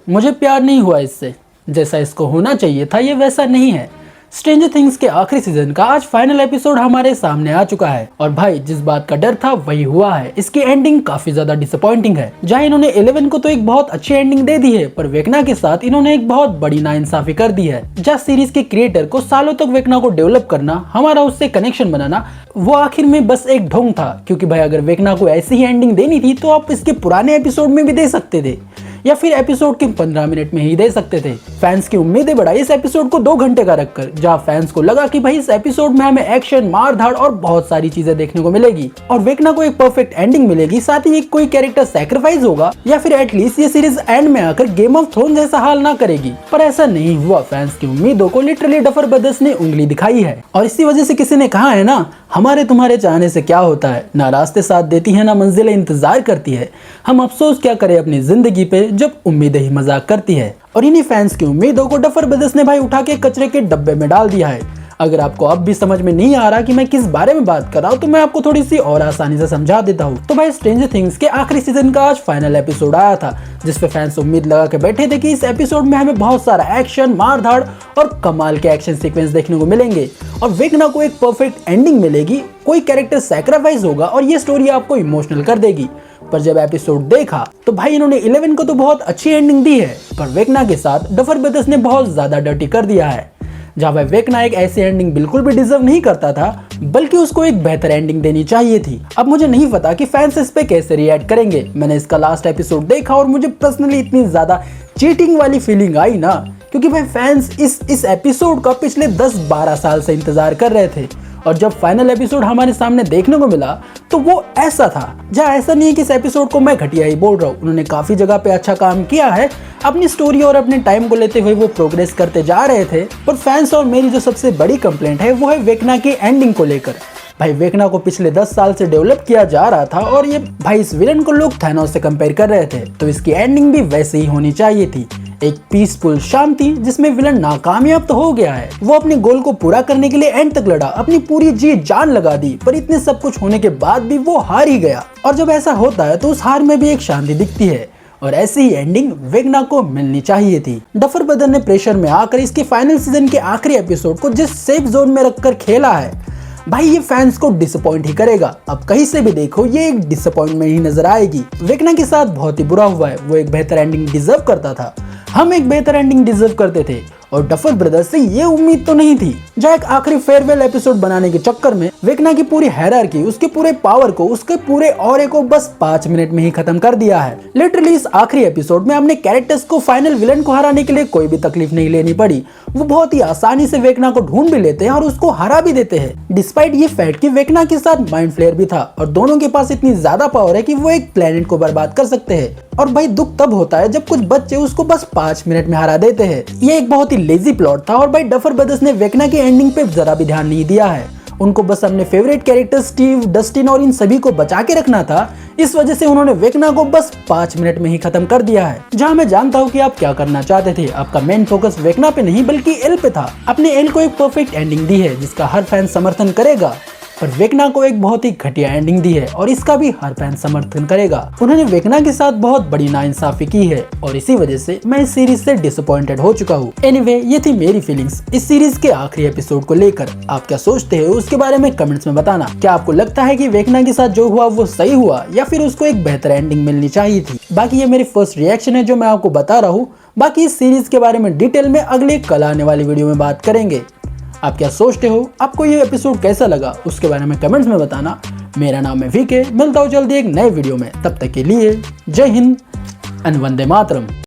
मुझे प्यार नहीं हुआ इससे, जैसा इसको होना चाहिए था ये वैसा नहीं है। स्ट्रेंजर थिंग्स के आखिरी सीजन का आज फाइनल एपिसोड हमारे सामने आ चुका है और भाई जिस बात का डर था वही हुआ है। इसकी एंडिंग काफी ज्यादा डिसअपॉइंटिंग है। जहां इन्होंने 11 को तो एक बहुत अच्छी एंडिंग दे दी है, पर वेकना के साथ इन्होंने एक बहुत बड़ी नाइंसाफी कर दी है। जहाँ सीरीज के क्रिएटर को सालों तक वेकना को डेवलप करना, हमारा उससे कनेक्शन बनाना, वो आखिर में बस एक ढोंग था। क्योंकि भाई अगर वेकना को ऐसी ही एंडिंग देनी थी तो आप इसके पुराने एपिसोड में भी दे सकते थे या फिर एपिसोड के 15 मिनट में ही दे सकते थे। फैंस की उम्मीदें बढ़ाई इस एपिसोड को 2 घंटे का रखकर, जहां फैंस को लगा कि भाई इस एपिसोड में हमें एक्शन, मार धाड़ और बहुत सारी चीजें देखने को मिलेगी और वेकना को एक परफेक्ट एंडिंग मिलेगी, साथ ही कोई कैरेक्टर सैक्रिफाइस होगा या फिर एटलीस्ट ये सीरीज एंड में आकर गेम ऑफ थ्रोन जैसा हाल ना करेगी। पर ऐसा नहीं हुआ। फैंस की उम्मीदों को लिटरली डफर ब्रदर्स ने उंगली दिखाई है और इसी वजह से किसी ने कहा है ना, हमारे तुम्हारे चाहने से क्या होता है, ना रास्ते साथ देती है ना मंजिलें इंतजार करती है। हम अफसोस क्या करें अपनी जिंदगी पे जब उम्मीदें ही मजाक करती है। और इन्हीं फैंस की उम्मीदों को डफर ब्रदर्स ने भाई उठा के कचरे के डब्बे में डाल दिया है। अगर आपको अब भी समझ में नहीं आ रहा कि मैं किस बारे में बात कर रहा हूँ तो मैं आपको थोड़ी सी और आसानी से समझा देता हूँ। तो भाई स्ट्रेंजर थिंग्स के आखिरी सीजन का आज फाइनल एपिसोड आया था, जिस पे फैंस उम्मीद लगा के बैठे थे कि इस एपिसोड में हमें बहुत सारा एक्शन, मार धाड़ और कमाल के एक्शन सीक्वेंस देखने को मिलेंगे और वेकना को एक परफेक्ट एंडिंग मिलेगी, कोई कैरेक्टर सैक्रिफाइस होगा और ये स्टोरी आपको इमोशनल कर देगी। पर जब एपिसोड देखा तो भाई इन्होंने 11 को तो बहुत अच्छी एंडिंग दी है, पर वेकना के साथ डफर ब्रदर्स ने बहुत ज्यादा डर्टी कर दिया है। जहाँ भाई वेकना एक ऐसी एंडिंग बिल्कुल भी डिजर्व नहीं करता था, बल्कि उसको एक बेहतर एंडिंग देनी चाहिए थी। अब मुझे नहीं पता कि फैंस इस पे कैसे रिएक्ट करेंगे। मैंने इसका लास्ट एपिसोड देखा और मुझे पर्सनली इतनी ज्यादा चीटिंग वाली फीलिंग आई ना, क्योंकि भाई फैंस इस एपिसोड का पिछले 10-12 साल से इंतजार कर रहे थे और जब फाइनल एपिसोड हमारे सामने देखने को मिला तो वो ऐसा था। जहाँ ऐसा नहीं है कि इस एपिसोड को मैं घटिया ही बोल रहा हूँ, उन्होंने काफी जगह पे अच्छा काम किया है। अपनी स्टोरी और अपने टाइम को लेते हुए वो प्रोग्रेस करते जा रहे थे। पर फैंस और मेरी जो सबसे बड़ी कंप्लेंट है वो है वेकना की एंडिंग को लेकर। भाई वेकना को पिछले 10 साल से डेवलप किया जा रहा था और ये भाई इस विलन को लोग थैनोस से कंपेयर कर रहे थे, तो इसकी एंडिंग भी वैसे ही होनी चाहिए थी। एक पीसफुल शांति जिसमें विलन नाकामयाब तो हो गया है, वो अपने गोल को पूरा करने के लिए एंड तक लड़ा, अपनी पूरी जी जान लगा दी, पर इतने सब कुछ होने के बाद भी वो हार ही गया। और जब ऐसा होता है तो उस हार में भी एक शांति दिखती है और ऐसी ही एंडिंग वेकना को मिलनी चाहिए थी। डफर ब्रदर ने प्रेशर में आकर इसके फाइनल सीजन के आखिरी एपिसोड को जिस सेफ जोन में रखकर खेला है, भाई ये फैंस को डिसअपॉइंट ही करेगा। अब कहीं से भी देखो ये एक डिसअपॉइंटमेंट ही नजर आएगी। वेकना के साथ बहुत ही बुरा हुआ है, वो एक बेहतर एंडिंग डिजर्व करता था, हम एक बेहतर एंडिंग डिजर्व करते थे और डफर ब्रदर्स से ये उम्मीद तो नहीं थी। जहाँ एक आखिरी फेयरवेल एपिसोड बनाने के चक्कर में वेकना की पूरी हायरार्की, उसके पूरे पावर को, उसके पूरे ऑरे को बस 5 मिनट में ही खत्म कर दिया है। लिटरली इस आखिरी एपिसोड में हमने कैरेक्टर्स को फाइनल विलन को हराने के लिए कोई भी तकलीफ नहीं लेनी पड़ी। वो बहुत ही आसानी से वेकना को ढूंढ भी लेते हैं और उसको हरा भी देते हैं, डिस्पाइट ये फैक्ट कि वेकना के साथ माइंड फ्लेयर भी था और दोनों के पास इतनी ज्यादा पावर है कि वो एक प्लेनेट को बर्बाद कर सकते हैं। और भाई दुख तब होता है जब कुछ बच्चे उसको बस 5 मिनट में हरा देते हैं। ये एक बहुत ही लेजी प्लॉट था और भाई डफर ब्रदर्स ने वेकना की एंडिंग पे जरा भी ध्यान नहीं दिया है। उनको बस अपने फेवरेट कैरेक्टर स्टीव, डस्टिन और इन सभी को बचा के रखना था। इस वजह से उन्होंने वेकना को बस 5 मिनट में ही खत्म कर दिया है। जहां मैं जानता हूं कि आप क्या करना चाहते थे, आपका मेन फोकस वेकना पे नहीं बल्कि एल पे था। अपने एल को एक परफेक्ट एंडिंग दी है जिसका हर फैन समर्थन करेगा, पर वेकना को एक बहुत ही घटिया एंडिंग दी है और इसका भी हर फैन समर्थन करेगा। उन्होंने वेकना के साथ बहुत बड़ी नाइंसाफी की है और इसी वजह से मैं इस सीरीज से डिसअपॉइंटेड हो चुका हूँ। एनीवे, ये थी मेरी फीलिंग्स इस सीरीज के आखिरी एपिसोड को लेकर। आप क्या सोचते हो उसके बारे में कमेंट्स में बताना। क्या आपको लगता है कि वेकना के साथ जो हुआ वो सही हुआ या फिर उसको एक बेहतर एंडिंग मिलनी चाहिए थी? बाकी ये मेरी फर्स्ट रिएक्शन है जो मैं आपको बता रहा हूँ। बाकी इस सीरीज के बारे में डिटेल में अगले कल आने वाली वीडियो में बात करेंगे। आप क्या सोचते हो, आपको ये एपिसोड कैसा लगा, उसके बारे में कमेंट्स में बताना। मेरा नाम है वीके, मिलता हूँ जल्दी एक नए वीडियो में। तब तक के लिए जय हिंद एंड वंदे मातरम।